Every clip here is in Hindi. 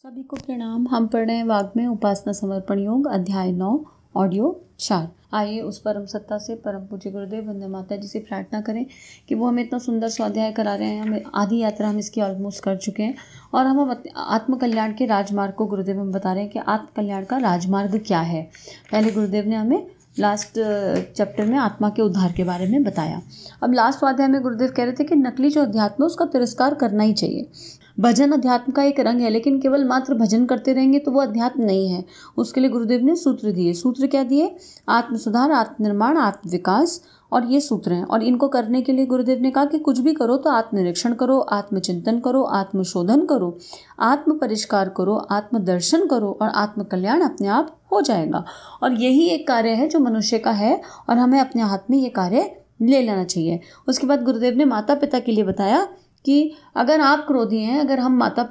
सभी को प्रणाम। हम पढ़ रहे हैं वाग्मय उपासना समर्पण योग अध्याय 9 ऑडियो 4। आइए उस परम सत्ता से परम पूज्य गुरुदेव वंदे माता जी से प्रार्थना करें कि वो हमें इतना सुंदर स्वाध्याय करा रहे हैं। हमें आधी यात्रा हम इसकी ऑलमोस्ट कर चुके हैं और हम आत्म कल्याण के राजमार्ग को गुरुदेव हम बता रहे हैं कि आत्म कल्याण का राजमार्ग क्या है। पहले गुरुदेव ने हमें लास्ट चैप्टर में आत्मा के उद्धार के बारे में बताया। अब लास्ट स्वाध्याय में गुरुदेव कह रहे थे कि नकली जो अध्यात्म है उसका तिरस्कार करना ही चाहिए। भजन अध्यात्म का एक रंग है, लेकिन केवल मात्र भजन करते रहेंगे तो वो अध्यात्म नहीं है। उसके लिए गुरुदेव ने सूत्र दिए। सूत्र क्या दिए? आत्म सुधार, आत्मनिर्माण, आत्म विकास, और ये सूत्र हैं। और इनको करने के लिए गुरुदेव ने कहा कि कुछ भी करो तो आत्मनिरीक्षण करो, आत्मचिंतन करो, आत्मशोधन करो, आत्म परिष्कार करो, आत्मदर्शन करो और आत्म कल्याण अपने आप हो जाएगा। और यही एक कार्य है जो मनुष्य का है और हमें अपने हाथ में ये कार्य ले लेना चाहिए। उसके बाद गुरुदेव ने माता पिता के लिए बताया कि अगर आप क्रोधी हैं, अगर हम माता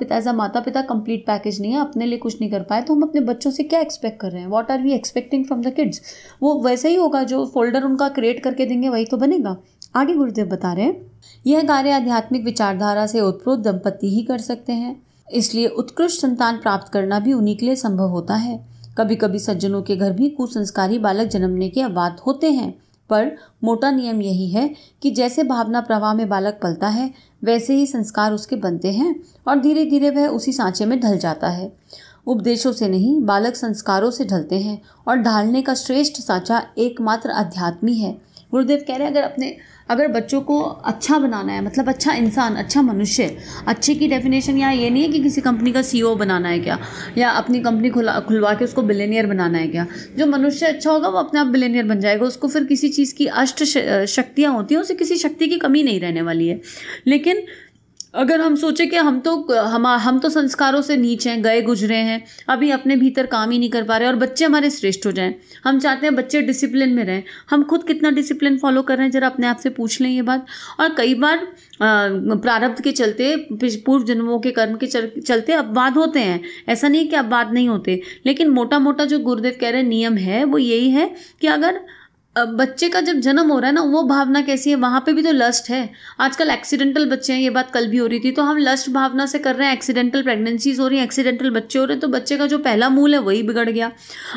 पिता कंप्लीट पैकेज नहीं है, अपने लिए कुछ नहीं कर पाए, तो हम अपने बच्चों से क्या एक्सपेक्ट कर रहे हैं? What are we expecting from the kids? वो वैसे ही होगा, जो फोल्डर उनका क्रिएट करके देंगे वही तो बनेगा। आगे गुरुदेव बता रहे हैं, यह कार्य आध्यात्मिक विचारधारा से ओतप्रोत दंपति ही कर सकते हैं, इसलिए उत्कृष्ट संतान प्राप्त करना भी उन्हीं के लिए संभव होता है। कभी कभी सज्जनों के घर भी कुसंस्कारी बालक जन्मने के अपवाद होते हैं, पर मोटा नियम यही है कि जैसे भावना प्रवाह में बालक पलता है वैसे ही संस्कार उसके बनते हैं और धीरे धीरे वह उसी सांचे में ढल जाता है। उपदेशों से नहीं, बालक संस्कारों से ढलते हैं और ढालने का श्रेष्ठ सांचा एकमात्र अध्यात्म ही है। गुरुदेव कह रहे हैं अगर बच्चों को अच्छा बनाना है, मतलब अच्छा इंसान, अच्छा मनुष्य। अच्छे की डेफिनेशन यहाँ ये नहीं है कि किसी कंपनी का CEO बनाना है क्या, या अपनी कंपनी खुलवा के उसको बिलियनियर बनाना है क्या। जो मनुष्य अच्छा होगा वो अपने आप बिलियनियर बन जाएगा। उसको फिर किसी चीज़ की अष्ट शक्तियाँ होती हैं, उसे किसी शक्ति की कमी नहीं रहने वाली है। लेकिन अगर हम सोचे कि हम तो संस्कारों से नीचे हैं, गए गुजरे हैं, अभी अपने भीतर काम ही नहीं कर पा रहे और बच्चे हमारे श्रेष्ठ हो जाएं, हम चाहते हैं बच्चे डिसिप्लिन में रहें, हम खुद कितना डिसिप्लिन फॉलो कर रहे हैं जरा अपने आप से पूछ लें ये बात। और कई बार प्रारब्ध के चलते, पूर्व जन्मों के कर्म के चलते अपवाद होते हैं, ऐसा नहीं कि अपवाद नहीं होते, लेकिन मोटा मोटा जो गुरुदेव कह रहे नियम है वो यही है कि अगर बच्चे का जब जन्म हो रहा है ना, वो भावना कैसी है, वहाँ पे भी तो लस्ट है। आजकल एक्सीडेंटल बच्चे हैं, ये बात कल भी हो रही थी, तो हम लस्ट भावना से कर रहे हैं, एक्सीडेंटल प्रेगनेंसीज हो रही हैं, एक्सीडेंटल बच्चे हो रहे हैं, तो बच्चे का जो पहला मूल है वही बिगड़ गया।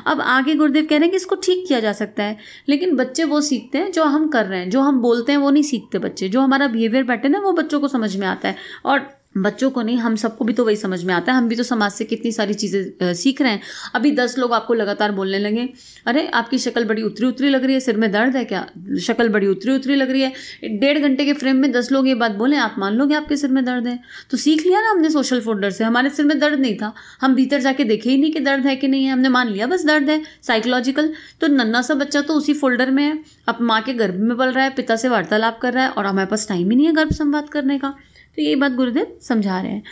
अब आगे गुरुदेव कह रहे हैं कि इसको ठीक किया जा सकता है, लेकिन बच्चे वो सीखते हैं जो हम कर रहे हैं, जो हम बोलते हैं वो नहीं सीखते बच्चे। जो हमारा बिहेवियर पैटर्न है वो बच्चों को समझ में आता है, और बच्चों को नहीं, हम सबको भी तो वही समझ में आता है। हम भी तो समाज से कितनी सारी चीज़ें सीख रहे हैं। अभी 10 लोग आपको लगातार बोलने लगे, अरे आपकी शक्ल बड़ी उतरी उतरी लग रही है, सिर में दर्द है क्या? शक्ल बड़ी उतरी उतरी लग रही है। 1.5 घंटे के फ्रेम में 10 लोग ये बात बोले, आप मान लोगे आपके सिर में दर्द है? तो सीख लिया ना हमने सोशल फोल्डर से। हमारे सिर में दर्द नहीं था, हम भीतर जाके देखे ही नहीं कि दर्द है कि नहीं है, हमने मान लिया बस दर्द है, साइकोलॉजिकल। तो नन्ना सा बच्चा तो उसी फोल्डर में है, अब माँ के गर्भ में पल रहा है, पिता से वार्तालाप कर रहा है, और हमारे पास टाइम ही नहीं है गर्भ संवाद करने का। तो यही बात गुरुदेव समझा रहे हैं।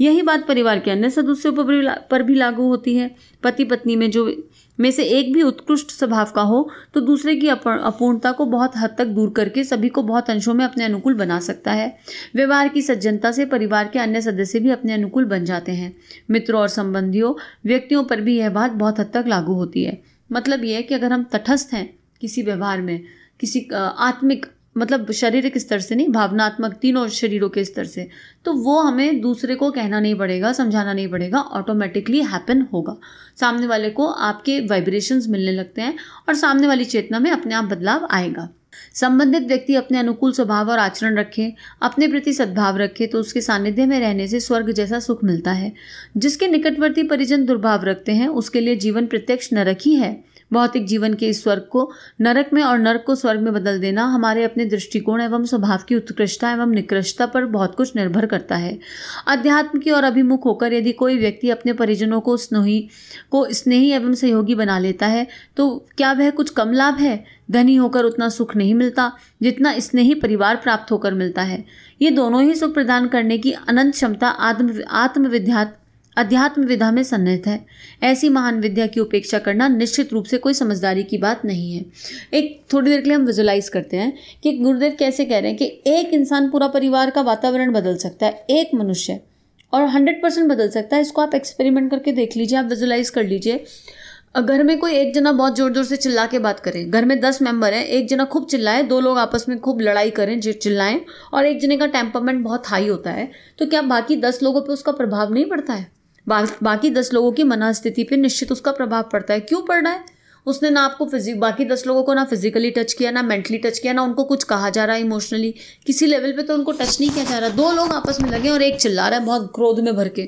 यही बात परिवार के अन्य सदस्यों पर भी लागू होती है। पति पत्नी में से एक भी उत्कृष्ट स्वभाव का हो तो दूसरे की अपूर्णता को बहुत हद तक दूर करके सभी को बहुत अंशों में अपने अनुकूल बना सकता है। व्यवहार की सज्जनता से परिवार के अन्य सदस्य भी अपने अनुकूल बन जाते हैं। मित्रों और संबंधियों, व्यक्तियों पर भी यह बात बहुत हद तक लागू होती है। मतलब यह है कि अगर हम तटस्थ हैं किसी व्यवहार में, किसी आत्मिक, मतलब शारीरिक स्तर से नहीं, भावनात्मक, तीनों शरीरों के स्तर से, तो वो हमें दूसरे को कहना नहीं पड़ेगा, समझाना नहीं पड़ेगा, ऑटोमेटिकली हैपन होगा। सामने वाले को आपके वाइब्रेशंस मिलने लगते हैं और सामने वाली चेतना में अपने आप बदलाव आएगा। संबंधित व्यक्ति अपने अनुकूल स्वभाव और आचरण रखे, अपने प्रति सद्भाव रखे, तो उसके सानिध्य में रहने से स्वर्ग जैसा सुख मिलता है। जिसके निकटवर्ती परिजन दुर्भाव रखते हैं उसके लिए जीवन प्रत्यक्ष नरक ही है। भौतिक जीवन के इस स्वर्ग को नरक में और नरक को स्वर्ग में बदल देना हमारे अपने दृष्टिकोण एवं स्वभाव की उत्कृष्टता एवं निकृष्टता पर बहुत कुछ निर्भर करता है। अध्यात्म की ओर अभिमुख होकर यदि कोई व्यक्ति अपने परिजनों को स्नेही एवं सहयोगी बना लेता है तो क्या वह कुछ कम लाभ है? धनी होकर उतना सुख नहीं मिलता जितना स्नेही परिवार प्राप्त होकर मिलता है। ये दोनों ही सुख प्रदान करने की अनंत क्षमता अध्यात्म विधा में सन्निहित है। ऐसी महान विद्या की उपेक्षा करना निश्चित रूप से कोई समझदारी की बात नहीं है। एक थोड़ी देर के लिए हम विजुलाइज करते हैं कि गुरुदेव कैसे कह रहे हैं कि एक इंसान पूरा परिवार का वातावरण बदल सकता है, एक मनुष्य, और 100% बदल सकता है। इसको आप एक्सपेरिमेंट करके देख लीजिए, आप विजुलाइज कर लीजिए। घर में कोई एक जना बहुत जोर जोर से चिल्ला के बात करे, घर में 10 मेंबर हैं, एक जना खूब चिल्लाए, 2 लोग आपस में खूब लड़ाई करें, चिल्लाएं, और एक जने का टेम्परामेंट बहुत हाई होता है, तो क्या बाकी 10 लोगों पे उसका प्रभाव नहीं पड़ता है? बाकी 10 लोगों की मनस्थिति पे निश्चित उसका प्रभाव पड़ता है। क्यों पड़ रहा है? उसने ना आपको बाकी 10 लोगों को ना फिजिकली टच किया, ना मेंटली टच किया, ना उनको कुछ कहा जा रहा है इमोशनली, किसी लेवल पे तो उनको टच नहीं किया जा रहा। 2 लोग आपस में लगे और एक चिल्ला रहा है बहुत क्रोध में भर के,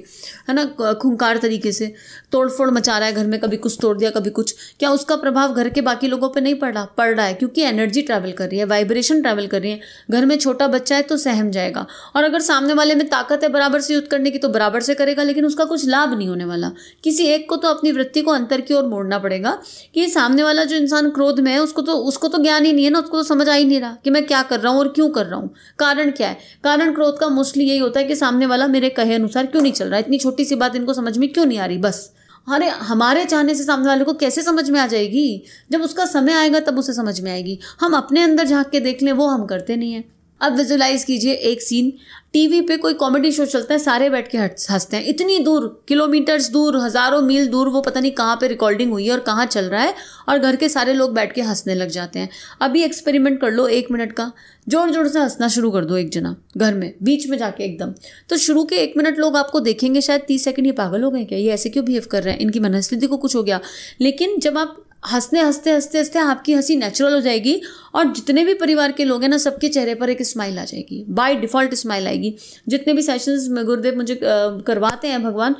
है ना, खूंखार तरीके से तोड़फोड़ मचा रहा है घर में, कभी कुछ तोड़ दिया कभी कुछ। क्या उसका प्रभाव घर के बाकी लोगों पर नहीं पड़ रहा है? क्योंकि एनर्जी ट्रैवल कर रही है, वाइब्रेशन ट्रैवल कर रही है। घर में छोटा बच्चा है तो सहम जाएगा, और अगर सामने वाले में ताकत है बराबर से युद्ध करने की तो बराबर से करेगा, लेकिन उसका कुछ लाभ नहीं होने वाला। किसी एक को तो अपनी वृत्ति को अंतर की ओर मोड़ना पड़ेगा कि सामने वाला जो इंसान क्रोध में है उसको तो ज्ञान ही नहीं है ना, उसको तो समझ आ ही नहीं रहा कि मैं क्या कर रहा हूं और क्यों कर रहा हूं, कारण क्या है। कारण क्रोध का मोस्टली यही होता है कि सामने वाला मेरे कहे अनुसार क्यों नहीं चल रहा है, इतनी छोटी सी बात इनको समझ में क्यों नहीं आ रही। बस अरे हमारे चाहने से सामने वाले को कैसे समझ में आ जाएगी? जब उसका समय आएगा तब उसे समझ में आएगी। हम अपने अंदर झांक के देख लें, वो हम करते नहीं है। अब विजुलाइज कीजिए एक सीन, टीवी पे कोई कॉमेडी शो चलता है, सारे बैठ के हंसते हैं। इतनी दूर, किलोमीटर्स दूर, हजारों मील दूर, वो पता नहीं कहाँ पे रिकॉर्डिंग हुई है और कहाँ चल रहा है, और घर के सारे लोग बैठ के हंसने लग जाते हैं। अभी एक्सपेरिमेंट कर लो 1 मिनट का, जोर जोर से हंसना शुरू कर दो एक जना घर में, बीच में जाके एकदम। तो शुरू के 1 मिनट लोग आपको देखेंगे शायद 30 सेकंड ये पागल हो गए क्या, ये ऐसे क्यों बिहेव कर रहे हैं, इनकी मनस्थिति को कुछ हो गया। लेकिन जब आप हंसते हंसते हंसते हंसते आपकी हंसी नेचुरल हो जाएगी, और जितने भी परिवार के लोग हैं ना, सबके चेहरे पर एक स्माइल आ जाएगी, बाय डिफॉल्ट स्माइल आएगी। जितने भी सेशंस में गुरुदेव मुझे करवाते हैं भगवान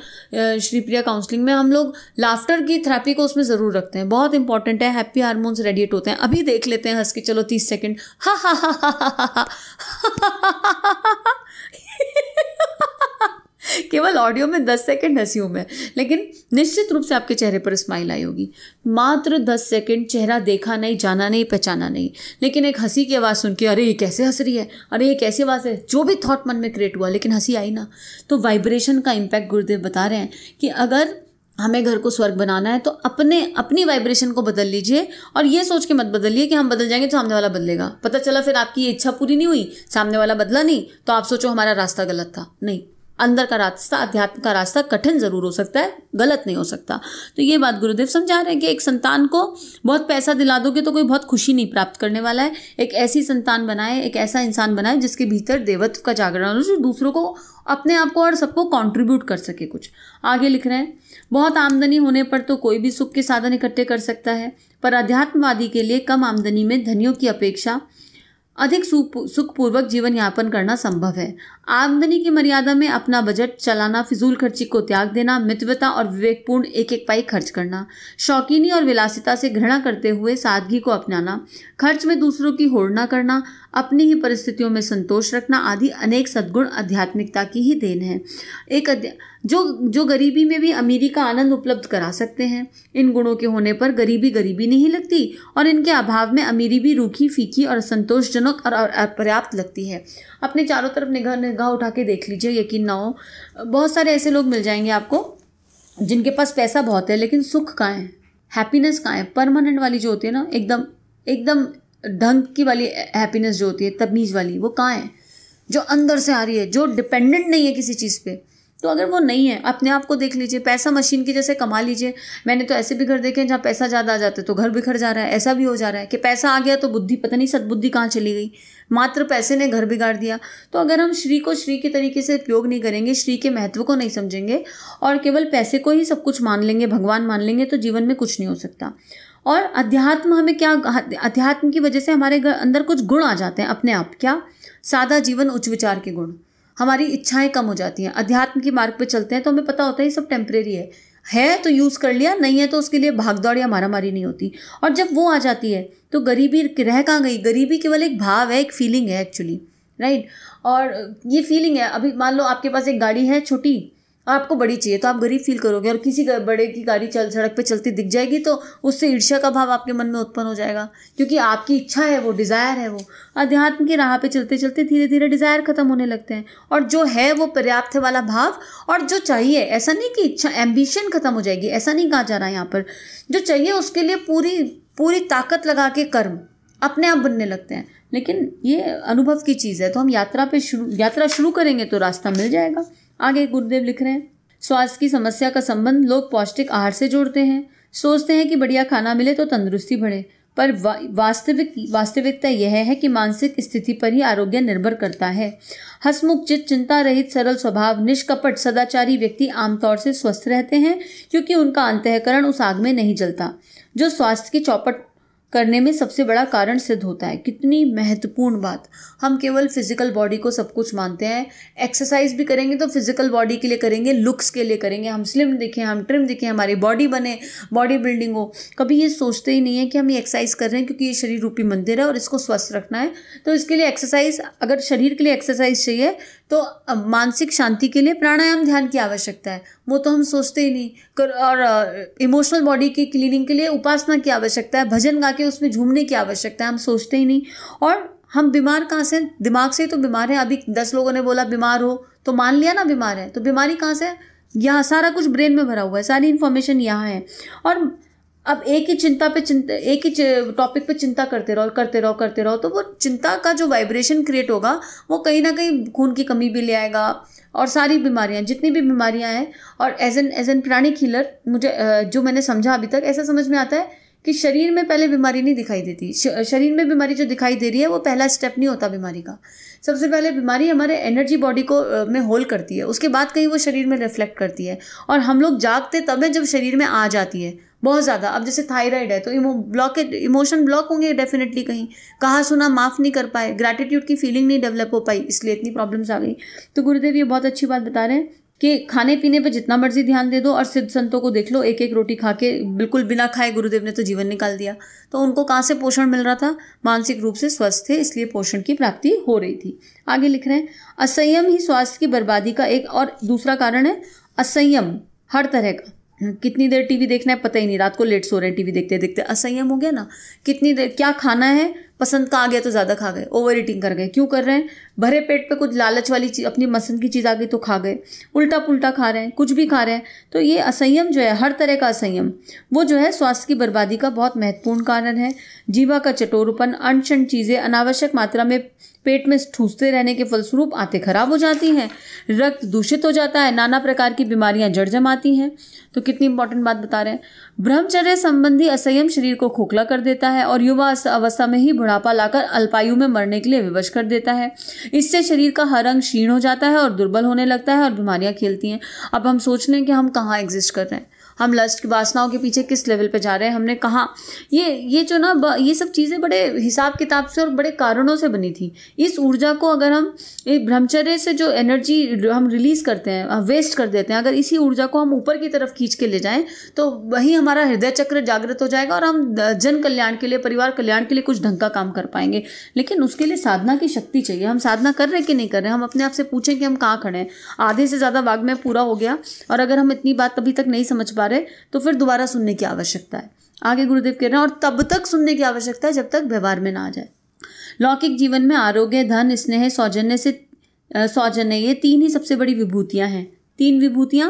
श्री प्रिया काउंसलिंग में, हम लोग लाफ्टर की थेरेपी को उसमें ज़रूर रखते हैं, बहुत इंपॉर्टेंट है। हैप्पी हार्मोन्स रेडिएट होते हैं। अभी देख लेते हैं हंस के, चलो 30 सेकेंड। हा हा हा हा हा केवल ऑडियो में 10 सेकंड हंसी हूं मैं, लेकिन निश्चित रूप से आपके चेहरे पर स्माइल आई होगी। मात्र 10 सेकंड, चेहरा देखा नहीं, जाना नहीं, पहचाना नहीं, लेकिन एक हंसी की आवाज़ सुन के, अरे ये कैसे हंस रही है, अरे ये कैसी आवाज़ है, जो भी थॉट मन में क्रिएट हुआ, लेकिन हंसी आई ना। तो वाइब्रेशन का इम्पैक्ट गुरुदेव बता रहे हैं कि अगर हमें घर को स्वर्ग बनाना है तो अपनी वाइब्रेशन को बदल लीजिए, और ये सोच के मत बदलिए कि हम बदल जाएंगे तो सामने वाला बदलेगा। पता चला फिर आपकी ये इच्छा पूरी नहीं हुई, सामने वाला बदला नहीं, तो आप सोचो हमारा रास्ता गलत था। नहीं, अंदर का रास्ता, अध्यात्म का रास्ता कठिन जरूर हो सकता है, गलत नहीं हो सकता। तो ये बात गुरुदेव समझा रहे हैं कि एक संतान को बहुत पैसा दिला दोगे तो कोई बहुत खुशी नहीं प्राप्त करने वाला है। एक ऐसी संतान बनाए, एक ऐसा इंसान बनाए जिसके भीतर देवत्व का जागरण हो, जो दूसरों को, अपने आप को और सबको कंट्रीब्यूट कर सके कुछ। आगे लिख रहे हैं, बहुत आमदनी होने पर तो कोई भी सुख के साधन इकट्ठे कर सकता है, पर अध्यात्मवादी के लिए कम आमदनी में धनियों की अपेक्षा अधिक सुखपूर्वक जीवन यापन करना संभव है। आमदनी की मर्यादा में अपना बजट चलाना, फिजूल खर्ची को त्याग देना, मितव्यता और विवेकपूर्ण एक एक पाई खर्च करना, शौकीनी और विलासिता से घृणा करते हुए सादगी को अपनाना, खर्च में दूसरों की होड़ न करना, अपनी ही परिस्थितियों में संतोष रखना आदि अनेक सद्गुण आध्यात्मिकता की ही देन है। जो गरीबी में भी अमीरी का आनंद उपलब्ध करा सकते हैं। इन गुणों के होने पर गरीबी गरीबी नहीं लगती, और इनके अभाव में अमीरी भी रूखी, फीकी और असंतोषजनक और अपर्याप्त लगती है। अपने चारों तरफ निगाह उठा के देख लीजिए, यकीन ना हो, बहुत सारे ऐसे लोग मिल जाएंगे आपको जिनके पास पैसा बहुत है, लेकिन सुख कहाँ है, हैप्पीनेस कहाँ है, परमानेंट वाली जो होती है ना, एकदम ढंग की वाली हैप्पीनेस जो होती है, तमीज वाली, वो कहाँ है, जो अंदर से आ रही है, जो डिपेंडेंट नहीं है किसी चीज़ पे। तो अगर वो नहीं है, अपने आप को देख लीजिए, पैसा मशीन की जैसे कमा लीजिए। मैंने तो ऐसे भी घर देखे हैं जहाँ पैसा ज़्यादा आ जाता है तो घर बिखर जा रहा है। ऐसा भी हो जा रहा है कि पैसा आ गया तो बुद्धि, पता नहीं सद्बुद्धि कहाँ चली गई, मात्र पैसे ने घर बिगाड़ दिया। तो अगर हम श्री को श्री के तरीके से उपयोग नहीं करेंगे, श्री के महत्व को नहीं समझेंगे और केवल पैसे को ही सब कुछ मान लेंगे, भगवान मान लेंगे, तो जीवन में कुछ नहीं हो सकता। और अध्यात्म हमें क्या, अध्यात्म की वजह से हमारे अंदर कुछ गुण आ जाते हैं अपने आप। क्या? सादा जीवन, उच्च विचार के गुण। हमारी इच्छाएं कम हो जाती हैं। अध्यात्म की मार्ग पे चलते हैं तो हमें पता होता है ये सब टेम्परेरी है तो यूज़ कर लिया, नहीं है तो उसके लिए भागदौड़ या मारामारी नहीं होती। और जब वो आ जाती है तो गरीबी रह कहाँ गई? गरीबी केवल एक भाव है, एक फीलिंग है एक्चुअली, राइट। और ये फीलिंग है, अभी मान लो आपके पास एक गाड़ी है छोटी, आपको बड़ी चाहिए तो आप गरीब फील करोगे, और किसी बड़े की गाड़ी सड़क पे चलती दिख जाएगी तो उससे ईर्ष्या का भाव आपके मन में उत्पन्न हो जाएगा, क्योंकि आपकी इच्छा है, वो डिज़ायर है। वो अध्यात्म की राह पे चलते चलते धीरे धीरे डिज़ायर खत्म होने लगते हैं, और जो है वो पर्याप्त है वाला भाव, और जो चाहिए, ऐसा नहीं कि इच्छा, एम्बिशन खत्म हो जाएगी, ऐसा नहीं कहा जा रहा है यहाँ पर। जो चाहिए उसके लिए पूरी ताकत लगा के कर्म अपने आप बनने लगते हैं। लेकिन ये अनुभव की चीज़ है, तो हम यात्रा शुरू करेंगे तो रास्ता मिल जाएगा। आगे गुरुदेव लिख रहे हैं, स्वास्थ्य की समस्या का संबंध लोग पौष्टिक आहार से जोड़ते हैं, सोचते हैं कि बढ़िया खाना मिले तो तंदुरुस्ती बढ़े, पर वास्तविकता यह है कि मानसिक स्थिति पर ही आरोग्य निर्भर करता है। हंसमुख चित्त, चिंता रहित, सरल स्वभाव, निष्कपट, सदाचारी व्यक्ति आमतौर से स्वस्थ रहते हैं, क्योंकि उनका अंतःकरण उस आग में नहीं जलता जो स्वास्थ्य की चौपट करने में सबसे बड़ा कारण सिद्ध होता है। कितनी महत्वपूर्ण बात। हम केवल फिजिकल बॉडी को सब कुछ मानते हैं। एक्सरसाइज भी करेंगे तो फिजिकल बॉडी के लिए करेंगे, लुक्स के लिए करेंगे, हम स्लिम दिखें, हम ट्रिम दिखें, हमारी बॉडी बने, बॉडी बिल्डिंग हो। कभी ये सोचते ही नहीं है कि हम ये एक्सरसाइज कर रहे हैं क्योंकि ये शरीर रूपी मंदिर है और इसको स्वस्थ रखना है। तो इसके लिए एक्सरसाइज, अगर शरीर के लिए एक्सरसाइज चाहिए तो मानसिक शांति के लिए प्राणायाम, ध्यान की आवश्यकता है, वो तो हम सोचते ही नहीं। और इमोशनल बॉडी की क्लीनिंग के लिए उपासना की आवश्यकता है, भजन गा के उसमें झूमने की आवश्यकता है, हम सोचते ही नहीं। और हम बीमार कहाँ से? दिमाग से ही तो बीमार है। अभी 10 लोगों ने बोला बीमार हो तो मान लिया ना बीमार है, तो बीमारी कहाँ से? यहाँ सारा कुछ ब्रेन में भरा हुआ है, सारी इन्फॉर्मेशन यहाँ है। और अब एक ही टॉपिक पे चिंता करते रहो तो वो चिंता का जो वाइब्रेशन क्रिएट होगा वो कहीं ना कहीं खून की कमी भी ले आएगा और सारी बीमारियां, जितनी भी बीमारियां हैं। और एज एन प्राणिक हीलर मुझे जो मैंने समझा अभी तक, ऐसा समझ में आता है कि शरीर में पहले बीमारी नहीं दिखाई देती। शरीर में बीमारी जो दिखाई दे रही है वो पहला स्टेप नहीं होता बीमारी का। सबसे पहले बीमारी हमारे एनर्जी बॉडी को में होल्ड करती है, उसके बाद कहीं वो शरीर में रिफ्लेक्ट करती है। और हम लोग जागते तब है जब शरीर में आ जाती है बहुत ज़्यादा। अब जैसे थायराइड है तो इमोशन ब्लॉक होंगे डेफिनेटली, कहीं कहा सुना माफ़ नहीं कर पाए, ग्रैटिट्यूड की फीलिंग नहीं डेवलप हो पाई, इसलिए इतनी प्रॉब्लम्स आ गई। तो गुरुदेव ये बहुत अच्छी बात बता रहे हैं कि खाने पीने पे जितना मर्जी ध्यान दे दो, और सिद्ध संतों को देख लो, एक एक रोटी खा के बिल्कुल बिना खाए गुरुदेव ने तो जीवन निकाल दिया। तो उनको कहाँ से पोषण मिल रहा था? मानसिक रूप से स्वस्थ थे, इसलिए पोषण की प्राप्ति हो रही थी। आगे लिख रहे हैं, असंयम ही स्वास्थ्य की बर्बादी का एक और दूसरा कारण है। असंयम हर तरह का, कितनी देर टीवी देखना है पता ही नहीं, रात को लेट सो रहे हैं टीवी देखते देखते, असंयम हो गया ना। कितनी देर क्या खाना है, पसंद का आ गया तो ज़्यादा खा गए, ओवर ईटिंग कर गए। क्यों कर रहे हैं? भरे पेट पे कुछ लालच वाली चीज़, अपनी पसंद की चीज़ आ गई तो खा गए, उल्टा पुल्टा खा रहे हैं, कुछ भी खा रहे हैं। तो ये असंयम जो है, हर तरह का असंयम, वो जो है स्वास्थ्य की बर्बादी का बहुत महत्वपूर्ण कारण है। जीवा का चटोरपन, अनशन चीज़ें अनावश्यक मात्रा में पेट में ठूसते रहने के फलस्वरूप आंतें खराब हो जाती हैं, रक्त दूषित हो जाता है, नाना प्रकार की बीमारियां जड़ जमाती हैं। तो कितनी इंपॉर्टेंट बात बता रहे हैं। ब्रह्मचर्य संबंधी असंयम शरीर को खोखला कर देता है और युवा अवस्था में ही बुढ़ापा लाकर अल्पायु में मरने के लिए विवश कर देता है। इससे शरीर का हर अंग क्षीण हो जाता है और दुर्बल होने लगता है और बीमारियां खेलती हैं। अब हम सोच रहे हैं कि हम कहाँ एग्जिस्ट कर रहे हैं, हम लस्ट की वासनाओं के पीछे किस लेवल पे जा रहे हैं, हमने कहाँ ये जो ना ये सब चीज़ें बड़े हिसाब किताब से और बड़े कारणों से बनी थी। इस ऊर्जा को अगर हम ब्रह्मचर्य से जो एनर्जी हम रिलीज करते हैं, वेस्ट कर देते हैं, अगर इसी ऊर्जा को हम ऊपर की तरफ खींच के ले जाएं तो वही हमारा हृदय चक्र जागृत हो जाएगा और हम जन कल्याण के लिए, परिवार कल्याण के लिए कुछ ढंग का काम कर पाएंगे। लेकिन उसके लिए साधना की शक्ति चाहिए। हम साधना कर रहे हैं कि नहीं कर रहे हैं? हम अपने आप से पूछें कि हम कहाँ खड़े हैं। आधे से ज़्यादा वाग्मय पूरा हो गया और अगर हम इतनी बात अभी तक नहीं समझ पा रहे तो फिर दोबारा सुनने की आवश्यकता है। आगे गुरुदेव कह रहे हैं, और तब तक सुनने की आवश्यकता है जब तक व्यवहार में ना आ जाए। लौकिक जीवन में आरोग्य, धन, स्नेह, सौजन्य ये तीन ही सबसे बड़ी विभूतियां हैं। 3 विभूतियां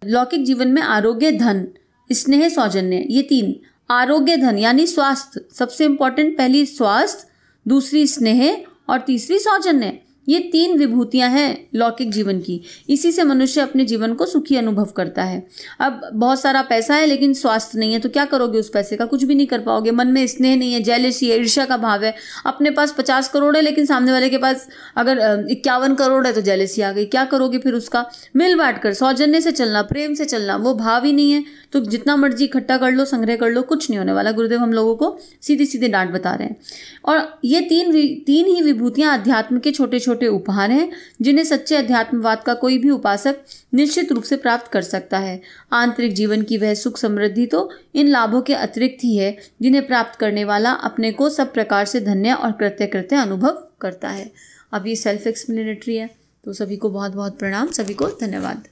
लौकिक जीवन में, आरोग्य, धन, स्नेह, सौजन्य, ये 3। आरोग्य धन यानी स्वास्थ्य सबसे इंपॉर्टेंट, पहली स्वास्थ्य, दूसरी स्नेह और तीसरी सौजन्य। ये 3 विभूतियां हैं लौकिक जीवन की। इसी से मनुष्य अपने जीवन को सुखी अनुभव करता है। अब बहुत सारा पैसा है लेकिन स्वास्थ्य नहीं है तो क्या करोगे उस पैसे का? कुछ भी नहीं कर पाओगे। मन में स्नेह नहीं है, जेलसी है, ईर्ष्या का भाव है। अपने पास 50 करोड़ है लेकिन सामने वाले के पास अगर 51 करोड़ है तो जेलसी आ गई। क्या करोगे फिर उसका? मिल बांट कर, सौजन्य से चलना, प्रेम से चलना, वो भाव ही नहीं है तो जितना मर्जी इकट्ठा कर लो, संग्रह कर लो, कुछ नहीं होने वाला। गुरुदेव हम लोगों को सीधी सीधी डांट बता रहे हैं। और ये 3 ही विभूतियां अध्यात्म के छोटे छोटे उपहार हैं जिन्हें सच्चे अध्यात्मवाद का कोई भी उपासक निश्चित रूप से प्राप्त कर सकता है। आंतरिक जीवन की वह सुख समृद्धि तो इन लाभों के अतिरिक्त ही है जिन्हें प्राप्त करने वाला अपने को सब प्रकार से धन्य और कृत्य अनुभव करता है। अब ये सेल्फ एक्सप्लेनेटरी है। तो सभी को बहुत बहुत प्रणाम, सभी को धन्यवाद।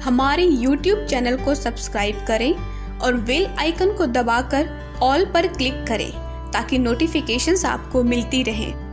हमारे YouTube चैनल को सब्सक्राइब करें और बेल आइकन को दबाकर ऑल पर क्लिक करें ताकि नोटिफिकेशंस आपको मिलती रहें।